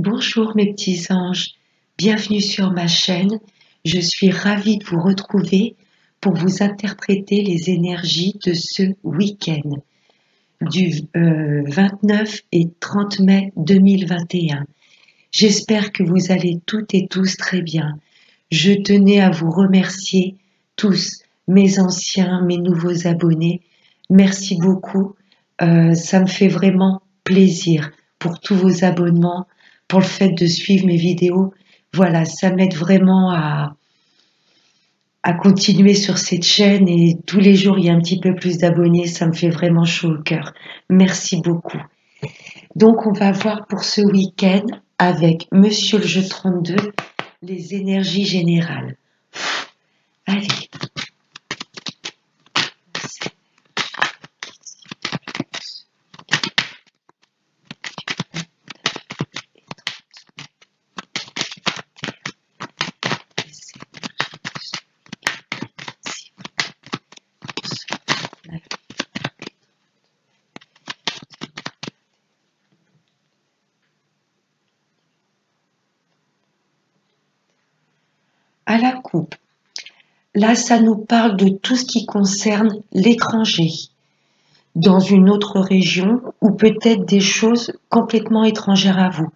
Bonjour mes petits anges, bienvenue sur ma chaîne. Je suis ravie de vous retrouver pour vous interpréter les énergies de ce week-end du 29 et 30 mai 2021. J'espère que vous allez toutes et tous très bien. Je tenais à vous remercier tous, mes anciens, mes nouveaux abonnés. Merci beaucoup, ça me fait vraiment plaisir pour tous vos abonnements, pour le fait de suivre mes vidéos. Voilà, ça m'aide vraiment à continuer sur cette chaîne et tous les jours il y a un petit peu plus d'abonnés, ça me fait vraiment chaud au cœur. Merci beaucoup. Donc on va voir pour ce week-end avec Monsieur le jeu 32 les énergies générales. Allez. À la coupe. Là, ça nous parle de tout ce qui concerne l'étranger, dans une autre région ou peut-être des choses complètement étrangères à vous,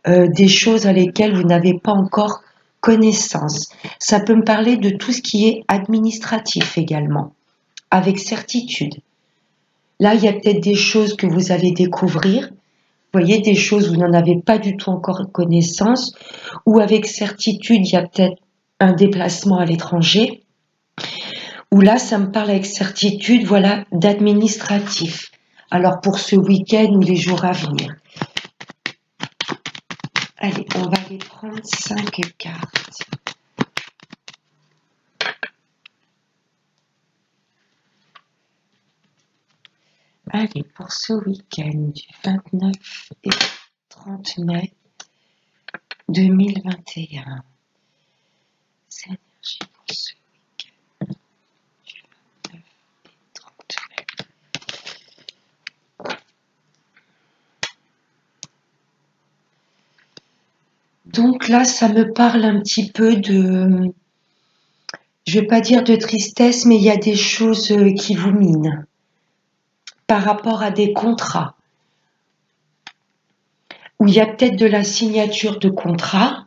des choses à lesquelles vous n'avez pas encore connaissance. Ça peut me parler de tout ce qui est administratif également, avec certitude. Là, il y a peut-être des choses que vous allez découvrir, vous voyez, des choses où vous n'en avez pas du tout encore connaissance, ou avec certitude, il y a peut-être un déplacement à l'étranger, où là, ça me parle avec certitude, voilà, d'administratif. Alors, pour ce week-end ou les jours à venir. Allez, on va aller prendre 5 cartes. Allez, pour ce week-end du 29 et 30 mai 2021. C'est l'énergie pour ce week-end du 29 et 30 mai. Donc là, ça me parle un petit peu de, je vais pas dire de tristesse, mais il y a des choses qui vous minent par rapport à des contrats, où il y a peut-être de la signature de contrats,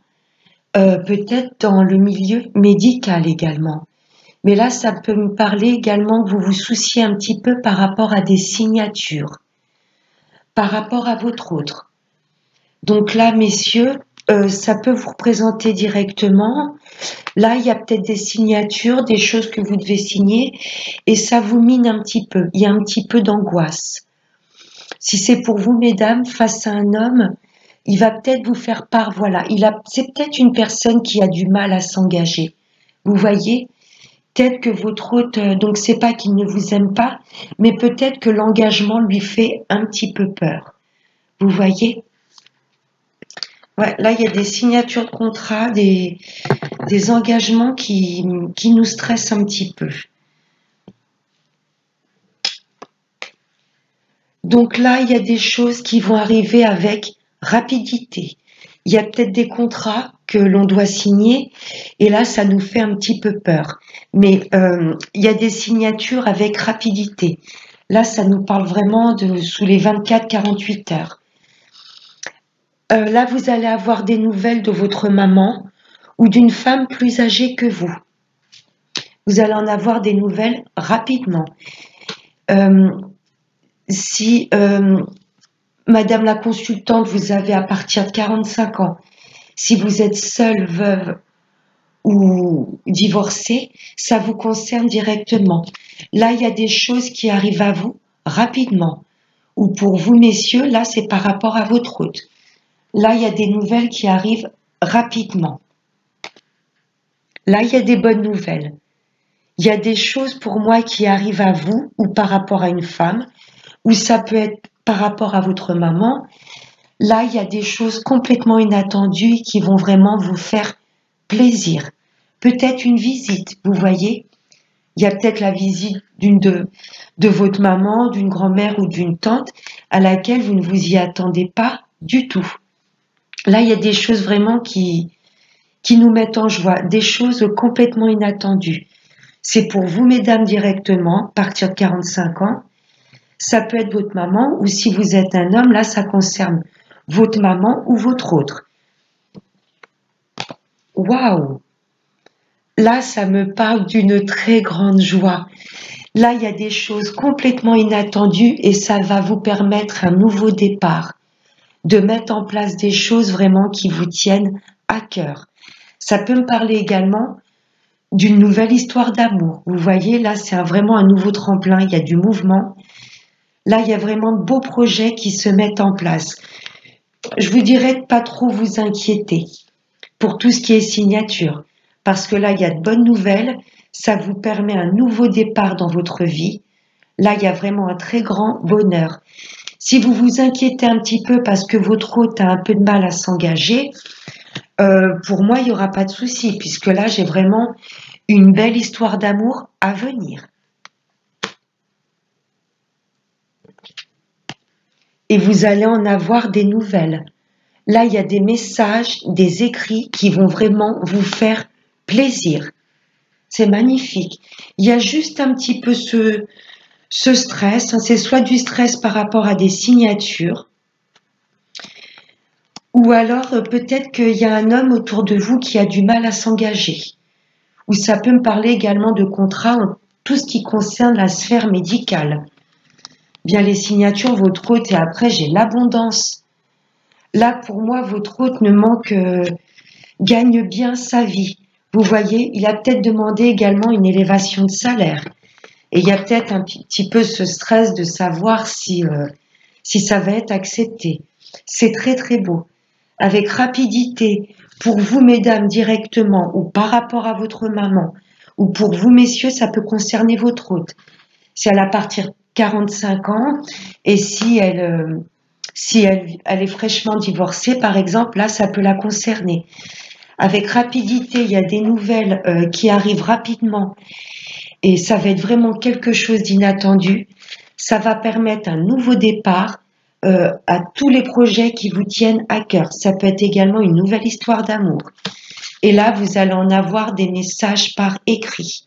peut-être dans le milieu médical également. Mais là, ça peut me parler également que vous vous souciez un petit peu par rapport à des signatures, par rapport à votre autre. Donc là, messieurs, ça peut vous représenter directement. Là, il y a peut-être des signatures, des choses que vous devez signer, et ça vous mine un petit peu. Il y a un petit peu d'angoisse. Si c'est pour vous, mesdames, face à un homme, il va peut-être vous faire part, voilà, c'est peut-être une personne qui a du mal à s'engager. Vous voyez, peut-être que votre hôte, donc c'est pas qu'il ne vous aime pas, mais peut-être que l'engagement lui fait un petit peu peur. Vous voyez? Ouais, là, il y a des signatures de contrat, des engagements qui nous stressent un petit peu. Donc là, il y a des choses qui vont arriver avec rapidité. Il y a peut-être des contrats que l'on doit signer et là, ça nous fait un petit peu peur. Mais il y a des signatures avec rapidité. Là, ça nous parle vraiment de sous les 24-48 heures. Là, vous allez avoir des nouvelles de votre maman ou d'une femme plus âgée que vous. Vous allez en avoir des nouvelles rapidement. Si Madame la consultante, vous avez à partir de 45 ans, si vous êtes seule, veuve ou divorcée, ça vous concerne directement. Là, il y a des choses qui arrivent à vous rapidement. Ou pour vous, messieurs, là, c'est par rapport à votre hôte. Là, il y a des nouvelles qui arrivent rapidement. Là, il y a des bonnes nouvelles. Il y a des choses pour moi qui arrivent à vous ou par rapport à une femme, ou ça peut être par rapport à votre maman. Là, il y a des choses complètement inattendues qui vont vraiment vous faire plaisir. Peut-être une visite, vous voyez. Il y a peut-être la visite de votre maman, d'une grand-mère ou d'une tante à laquelle vous ne vous y attendez pas du tout. Là, il y a des choses vraiment qui nous mettent en joie, des choses complètement inattendues. C'est pour vous, mesdames, directement, à partir de 45 ans. Ça peut être votre maman, ou si vous êtes un homme, là, ça concerne votre maman ou votre autre. Waouh! Là, ça me parle d'une très grande joie. Là, il y a des choses complètement inattendues et ça va vous permettre un nouveau départ, de mettre en place des choses vraiment qui vous tiennent à cœur. Ça peut me parler également d'une nouvelle histoire d'amour. Vous voyez, là, c'est vraiment un nouveau tremplin, il y a du mouvement. Là, il y a vraiment de beaux projets qui se mettent en place. Je vous dirais de pas trop vous inquiéter pour tout ce qui est signature, parce que là, il y a de bonnes nouvelles, ça vous permet un nouveau départ dans votre vie. Là, il y a vraiment un très grand bonheur. Si vous vous inquiétez un petit peu parce que votre hôte a un peu de mal à s'engager, pour moi, il n'y aura pas de souci, puisque là, j'ai vraiment une belle histoire d'amour à venir. Et vous allez en avoir des nouvelles. Là, il y a des messages, des écrits qui vont vraiment vous faire plaisir. C'est magnifique. Il y a juste un petit peu ce stress. C'est soit du stress par rapport à des signatures, ou alors peut-être qu'il y a un homme autour de vous qui a du mal à s'engager. Ou ça peut me parler également de contrats en tout ce qui concerne la sphère médicale. Bien les signatures, votre hôte, et après j'ai l'abondance. Là, pour moi, votre hôte ne manque, gagne bien sa vie. Vous voyez, il a peut-être demandé également une élévation de salaire. Et il y a peut-être un petit peu ce stress de savoir si ça va être accepté. C'est très très beau. Avec rapidité, pour vous mesdames directement ou par rapport à votre maman, ou pour vous messieurs, ça peut concerner votre hôte. Si elle a à partir de 45 ans et si elle est fraîchement divorcée, par exemple, là, ça peut la concerner. Avec rapidité, il y a des nouvelles qui arrivent rapidement et ça va être vraiment quelque chose d'inattendu. Ça va permettre un nouveau départ à tous les projets qui vous tiennent à cœur. Ça peut être également une nouvelle histoire d'amour. Et là, vous allez en avoir des messages par écrit.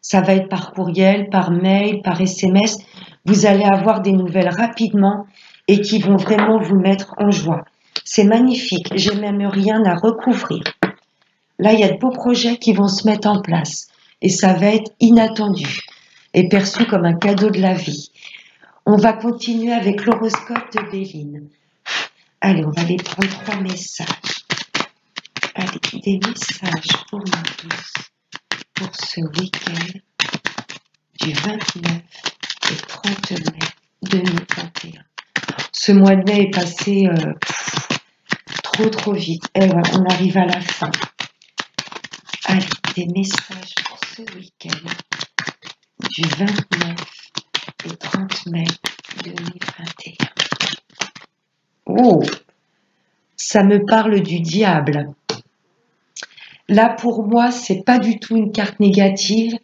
Ça va être par courriel, par mail, par SMS. Vous allez avoir des nouvelles rapidement et qui vont vraiment vous mettre en joie. C'est magnifique. J'ai même rien à recouvrir. Là, il y a de beaux projets qui vont se mettre en place et ça va être inattendu et perçu comme un cadeau de la vie. On va continuer avec l'horoscope de Béline. Allez, on va aller prendre 3 messages. Allez, des messages pour nous tous pour ce week-end du 29 et 30 mai 2021. Ce mois de mai est passé trop vite. Et voilà, on arrive à la fin. Allez, des messages pour ce week-end du 29 et 30 mai 2021. Oh, ça me parle du diable. Là, pour moi, c'est pas du tout une carte négative.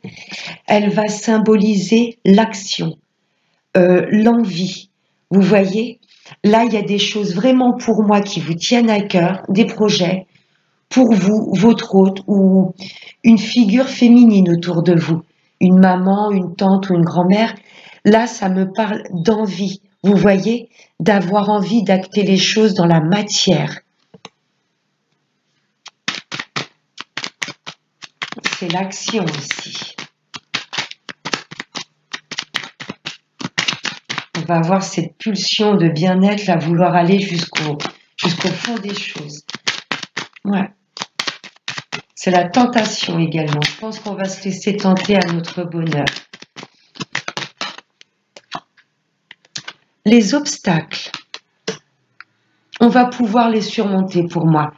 Elle va symboliser l'action, l'envie. Vous voyez, là, il y a des choses vraiment pour moi qui vous tiennent à cœur, des projets pour vous, votre hôte ou une figure féminine autour de vous, une maman, une tante ou une grand-mère. Là, ça me parle d'envie. Vous voyez, d'avoir envie d'acter les choses dans la matière. C'est l'action aussi. On va avoir cette pulsion de bien-être, à vouloir aller jusqu'au fond des choses. Ouais. C'est la tentation également. Je pense qu'on va se laisser tenter à notre bonheur. Les obstacles, on va pouvoir les surmonter pour moi.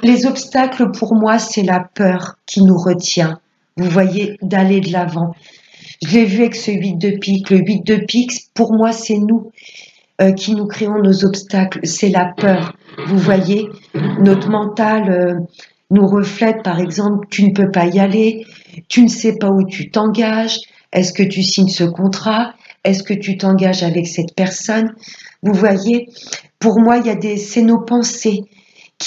Les obstacles pour moi, c'est la peur qui nous retient. Vous voyez, d'aller de l'avant. Je l'ai vu avec ce 8 de pique. Le 8 de pique, pour moi, c'est nous qui nous créons nos obstacles. C'est la peur. Vous voyez, notre mental nous reflète, par exemple, tu ne peux pas y aller, tu ne sais pas où tu t'engages, est-ce que tu signes ce contrat, est-ce que tu t'engages avec cette personne? Vous voyez, Pour moi, c'est nos pensées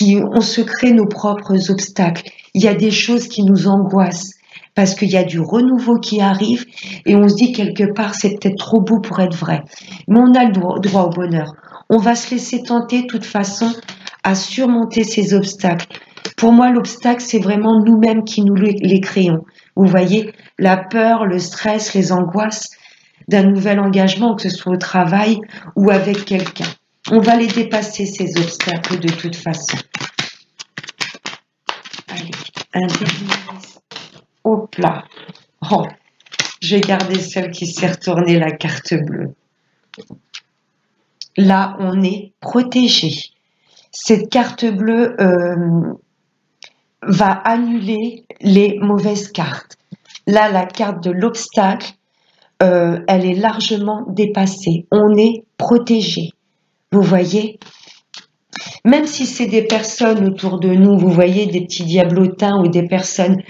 on se crée nos propres obstacles. Il y a des choses qui nous angoissent parce qu'il y a du renouveau qui arrive et on se dit quelque part c'est peut-être trop beau pour être vrai. Mais on a le droit au bonheur. On va se laisser tenter de toute façon à surmonter ces obstacles. Pour moi, l'obstacle, c'est vraiment nous-mêmes qui nous les créons. Vous voyez, la peur, le stress, les angoisses d'un nouvel engagement, que ce soit au travail ou avec quelqu'un. On va les dépasser, ces obstacles, de toute façon. Allez, un dernier. Hop là. Oh, je vais garder celle qui s'est retournée, la carte bleue. Là, on est protégé. Cette carte bleue va annuler les mauvaises cartes. Là, la carte de l'obstacle, elle est largement dépassée. On est protégé. Vous voyez, même si c'est des personnes autour de nous, vous voyez, des petits diablotins ou des personnes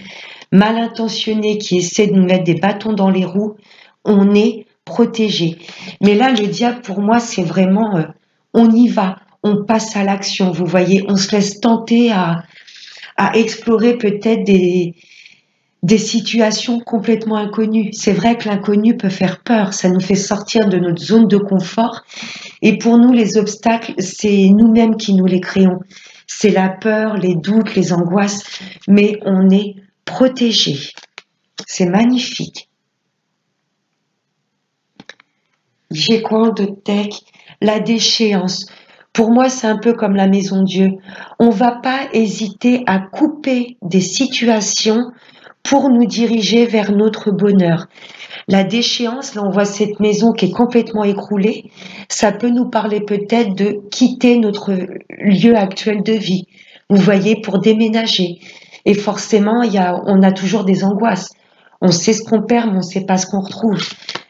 mal intentionnées qui essaient de nous mettre des bâtons dans les roues, on est protégé. Mais là, le diable, pour moi, c'est vraiment, on y va, on passe à l'action, vous voyez, on se laisse tenter à explorer peut-être des situations complètement inconnues. C'est vrai que l'inconnu peut faire peur, ça nous fait sortir de notre zone de confort. Et pour nous, les obstacles, c'est nous-mêmes qui nous les créons. C'est la peur, les doutes, les angoisses, mais on est protégé. C'est magnifique. J'ai quoi de tech? La déchéance. Pour moi, c'est un peu comme la maison Dieu. On ne va pas hésiter à couper des situations pour nous diriger vers notre bonheur. La déchéance, là on voit cette maison qui est complètement écroulée, ça peut nous parler peut-être de quitter notre lieu actuel de vie, vous voyez, pour déménager. Et forcément, on a toujours des angoisses. On sait ce qu'on perd, mais on ne sait pas ce qu'on retrouve.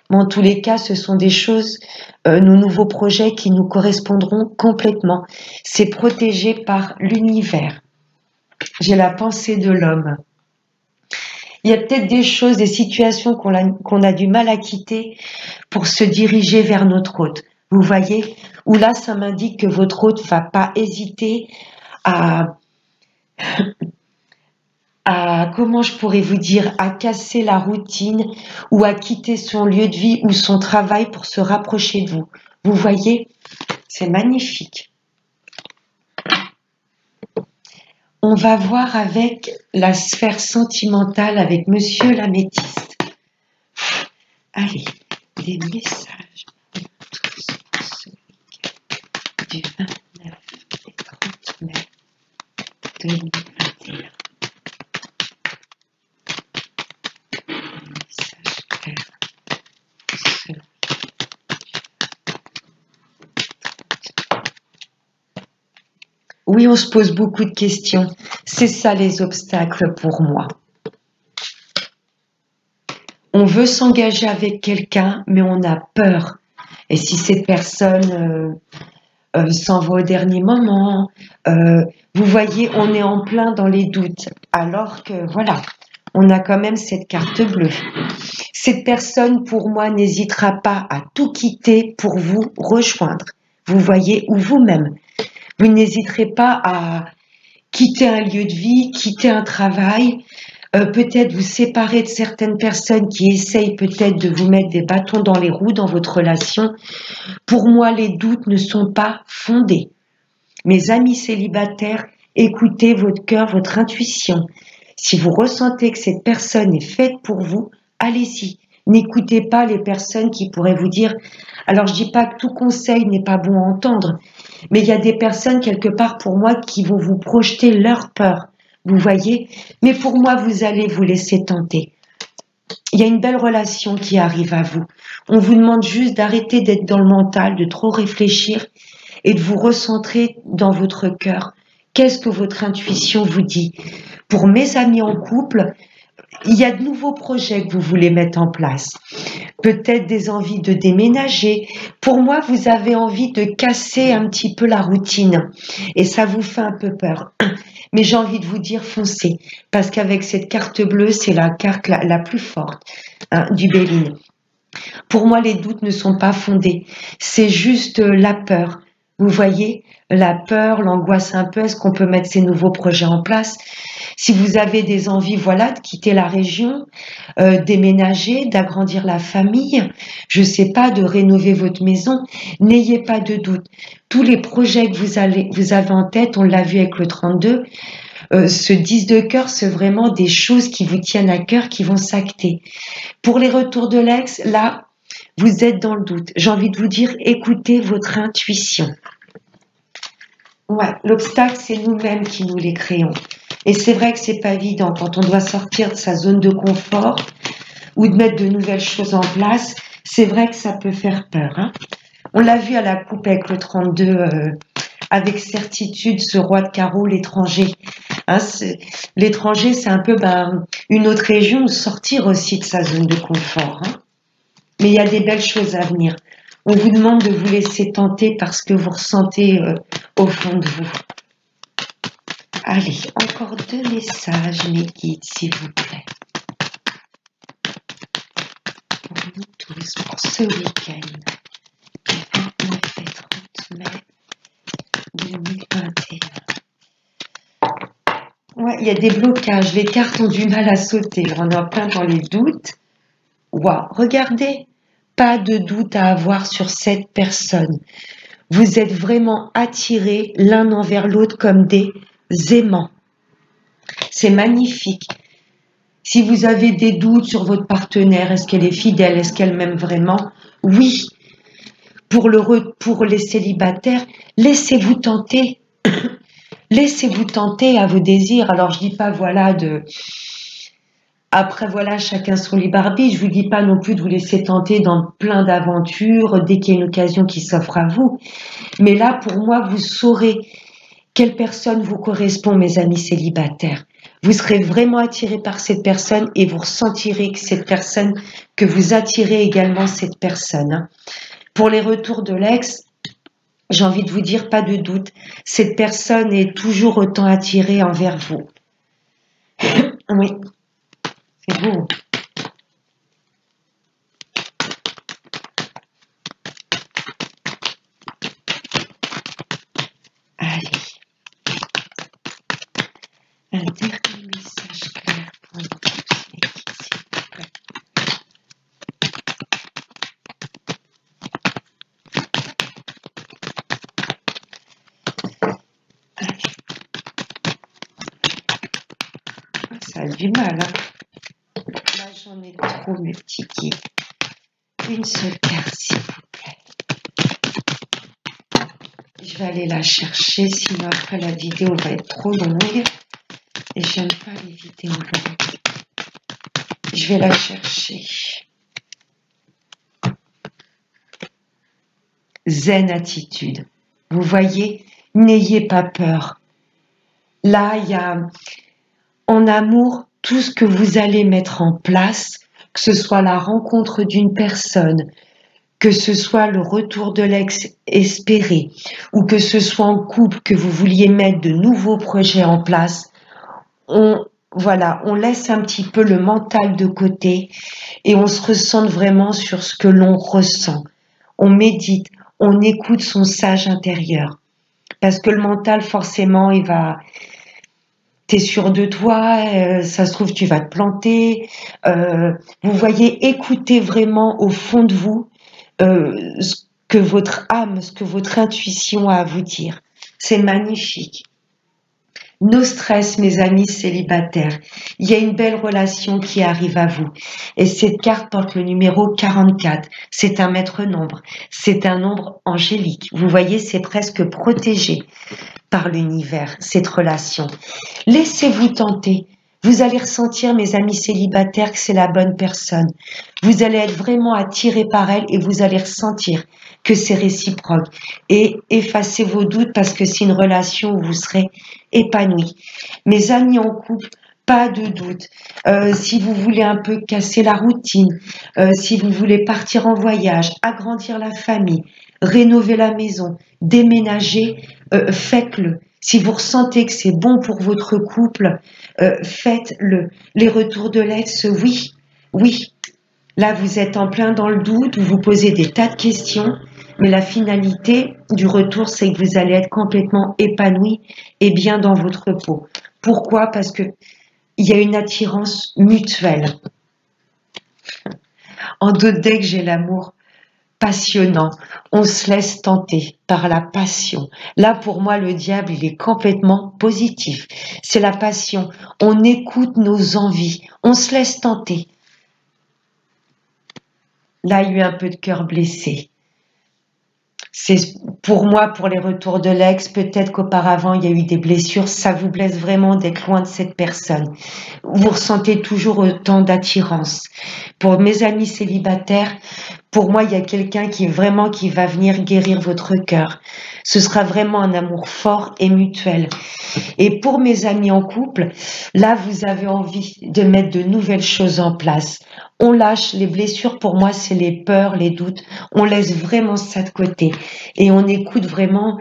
Mais en tous les cas, ce sont des choses, nos nouveaux projets qui nous correspondront complètement. C'est protégé par l'univers. J'ai la pensée de l'homme. Il y a peut-être des choses, des situations qu'on a du mal à quitter pour se diriger vers notre hôte. Vous voyez, où là, ça m'indique que votre hôte ne va pas hésiter comment je pourrais vous dire, à casser la routine ou à quitter son lieu de vie ou son travail pour se rapprocher de vous. Vous voyez, c'est magnifique. On va voir avec la sphère sentimentale avec Monsieur l'Améthyste. Allez, des messages tous pour ce week-end du 29 et 30 mai 2021. Message clair pour ce week-end. Oui, on se pose beaucoup de questions. C'est ça les obstacles pour moi. On veut s'engager avec quelqu'un, mais on a peur. Et si cette personne s'en va au dernier moment, vous voyez, on est en plein dans les doutes. Alors que voilà, on a quand même cette carte bleue. Cette personne, pour moi, n'hésitera pas à tout quitter pour vous rejoindre. Vous voyez, ou vous-même. Vous n'hésiterez pas à quitter un lieu de vie, quitter un travail, peut-être vous séparer de certaines personnes qui essayent peut-être de vous mettre des bâtons dans les roues dans votre relation. Pour moi, les doutes ne sont pas fondés. Mes amis célibataires, écoutez votre cœur, votre intuition. Si vous ressentez que cette personne est faite pour vous, allez-y. N'écoutez pas les personnes qui pourraient vous dire, alors je dis pas que tout conseil n'est pas bon à entendre, mais il y a des personnes quelque part pour moi qui vont vous projeter leur peur, vous voyez, mais pour moi vous allez vous laisser tenter. Il y a une belle relation qui arrive à vous. On vous demande juste d'arrêter d'être dans le mental, de trop réfléchir et de vous recentrer dans votre cœur. Qu'est-ce que votre intuition vous dit? Pour mes amis en couple, il y a de nouveaux projets que vous voulez mettre en place. Peut-être des envies de déménager. Pour moi, vous avez envie de casser un petit peu la routine. Et ça vous fait un peu peur. Mais j'ai envie de vous dire foncez. Parce qu'avec cette carte bleue, c'est la carte la plus forte du Béline. Pour moi, les doutes ne sont pas fondés. C'est juste la peur. Vous voyez, la peur, l'angoisse un peu, est-ce qu'on peut mettre ces nouveaux projets en place? Si vous avez des envies, voilà, de quitter la région, déménager, d'agrandir la famille, je sais pas, de rénover votre maison, n'ayez pas de doute. Tous les projets que vous avez en tête, on l'a vu avec le 32, ce 10 de cœur, c'est vraiment des choses qui vous tiennent à cœur, qui vont s'acter. Pour les retours de l'ex, là, vous êtes dans le doute. J'ai envie de vous dire, écoutez votre intuition. Ouais, l'obstacle, c'est nous-mêmes qui nous les créons. Et c'est vrai que c'est pas évident quand on doit sortir de sa zone de confort ou de mettre de nouvelles choses en place. C'est vrai que ça peut faire peur. Hein. On l'a vu à la coupe avec le 32, avec certitude, ce roi de carreau, l'étranger. Hein, l'étranger, c'est un peu une autre région où sortir aussi de sa zone de confort. Hein. Mais il y a des belles choses à venir. On vous demande de vous laisser tenter par ce que vous ressentez au fond de vous. Allez, encore 2 messages, mes guides, s'il vous plaît. Pour nous tous, pour ce week-end, du 29 et 30 mai 2021. Ouais, il y a des blocages, les cartes ont du mal à sauter, on est en plein dans les doutes. Waouh, regardez, pas de doute à avoir sur cette personne. Vous êtes vraiment attirés l'un envers l'autre comme des aimants. C'est magnifique. Si vous avez des doutes sur votre partenaire, est-ce qu'elle est fidèle, est-ce qu'elle m'aime vraiment? Oui. Pour les célibataires, laissez-vous tenter. Laissez-vous tenter à vos désirs. Alors je dis pas Après voilà, chacun son libre arbitre. Je vous dis pas non plus de vous laisser tenter dans plein d'aventures dès qu'il y a une occasion qui s'offre à vous. Mais là, pour moi, vous saurez quelle personne vous correspond, mes amis célibataires. Vous serez vraiment attiré par cette personne et vous ressentirez que vous attirez également cette personne. Hein. Pour les retours de l'ex, j'ai envie de vous dire, pas de doute, cette personne est toujours autant attirée envers vous. Oui, c'est beau. Allez. Un dernier message clair pour nous tous, s'il vous plaît. Allez. Ça a du mal, hein. Là, j'en ai trop, mes petits guides. Une seule carte, s'il vous plaît. Je vais aller la chercher, sinon après la vidéo va être trop longue. Et j'aime pas les vidéos longues. Je vais la chercher. Zen attitude. Vous voyez, n'ayez pas peur. Là, il y a en amour tout ce que vous allez mettre en place, que ce soit la rencontre d'une personne, que ce soit le retour de l'ex espéré, ou que ce soit en couple que vous vouliez mettre de nouveaux projets en place. On laisse un petit peu le mental de côté et on se ressent vraiment sur ce que l'on ressent. On médite, on écoute son sage intérieur. Parce que le mental, forcément, t'es sûr de toi, ça se trouve, tu vas te planter. Vous voyez, écoutez vraiment au fond de vous ce que votre âme, ce que votre intuition a à vous dire. C'est magnifique. No stress, mes amis célibataires. Il y a une belle relation qui arrive à vous. Et cette carte porte le numéro 44. C'est un maître nombre. C'est un nombre angélique. Vous voyez, c'est presque protégé par l'univers, cette relation. Laissez-vous tenter. Vous allez ressentir, mes amis célibataires, que c'est la bonne personne. Vous allez être vraiment attiré par elle et vous allez ressentir que c'est réciproque. Et effacez vos doutes parce que c'est une relation où vous serez épanoui. Mes amis en couple, pas de doute. Si vous voulez un peu casser la routine, si vous voulez partir en voyage, agrandir la famille, rénover la maison, déménager, faites-le. Si vous ressentez que c'est bon pour votre couple, faites-le. Les retours de l'ex, oui, oui. Là, vous êtes en plein dans le doute, vous vous posez des tas de questions. Mais la finalité du retour, c'est que vous allez être complètement épanoui et bien dans votre peau. Pourquoi? Parce que il y a une attirance mutuelle. En d'autres decks, j'ai l'amour passionnant. On se laisse tenter par la passion. Là, pour moi, le diable, il est complètement positif. C'est la passion. On écoute nos envies. On se laisse tenter. Là, il y a eu un peu de cœur blessé. C'est pour moi, pour les retours de l'ex, peut-être qu'auparavant, il y a eu des blessures. Ça vous blesse vraiment d'être loin de cette personne. Vous ressentez toujours autant d'attirance. Pour mes amis célibataires, pour moi, il y a quelqu'un qui va venir guérir votre cœur. Ce sera vraiment un amour fort et mutuel. Et pour mes amis en couple, là, vous avez envie de mettre de nouvelles choses en place. On lâche les blessures, pour moi, c'est les peurs, les doutes. On laisse vraiment ça de côté et on écoute vraiment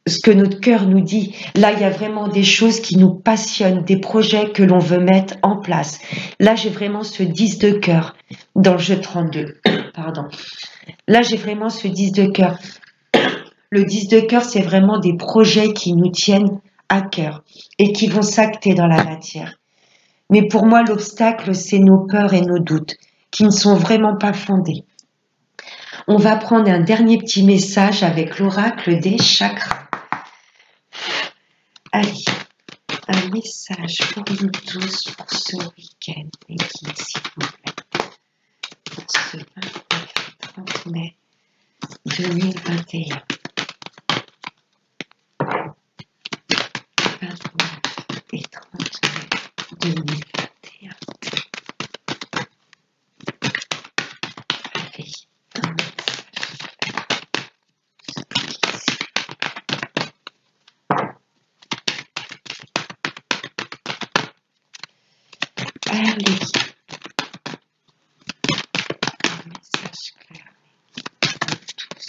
ce que notre cœur nous dit. Là, il y a vraiment des choses qui nous passionnent, des projets que l'on veut mettre en place. Là, j'ai vraiment ce 10 de cœur dans le jeu 32. Pardon. Là, j'ai vraiment ce 10 de cœur. Le 10 de cœur, c'est vraiment des projets qui nous tiennent à cœur et qui vont s'acter dans la matière. Mais pour moi, l'obstacle, c'est nos peurs et nos doutes qui ne sont vraiment pas fondés. On va prendre un dernier petit message avec l'oracle des chakras. Allez, un message pour nous tous pour ce week-end, les guides, s'il vous plaît. Pour ce 29-30 mai 2021. 29 et 30 mai 2021. Allez, un message. Allez, un message clair pour tous.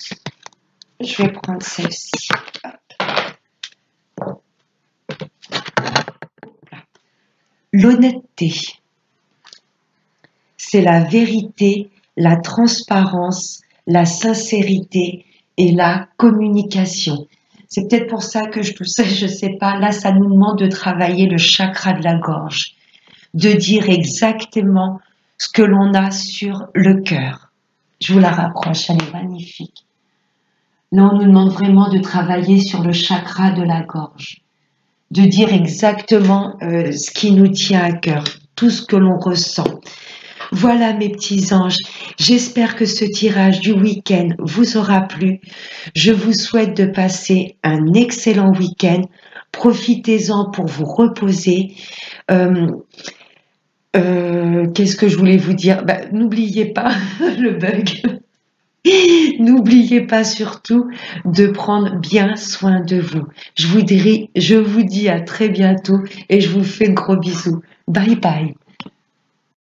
Je vais prendre celle-ci. L'honnêteté, c'est la vérité, la transparence, la sincérité et la communication. C'est peut-être pour ça que je sais pas, là ça nous demande de travailler le chakra de la gorge, de dire exactement ce que l'on a sur le cœur. Je vous la rapproche, elle est magnifique. Là on nous demande vraiment de travailler sur le chakra de la gorge, de dire exactement ce qui nous tient à cœur, tout ce que l'on ressent. Voilà mes petits anges, j'espère que ce tirage du week-end vous aura plu. Je vous souhaite de passer un excellent week-end. Profitez-en pour vous reposer. Qu'est-ce que je voulais vous dire? N'oubliez pas le bug. N'oubliez pas surtout de prendre bien soin de vous. Je vous dis à très bientôt et je vous fais de gros bisous. Bye bye.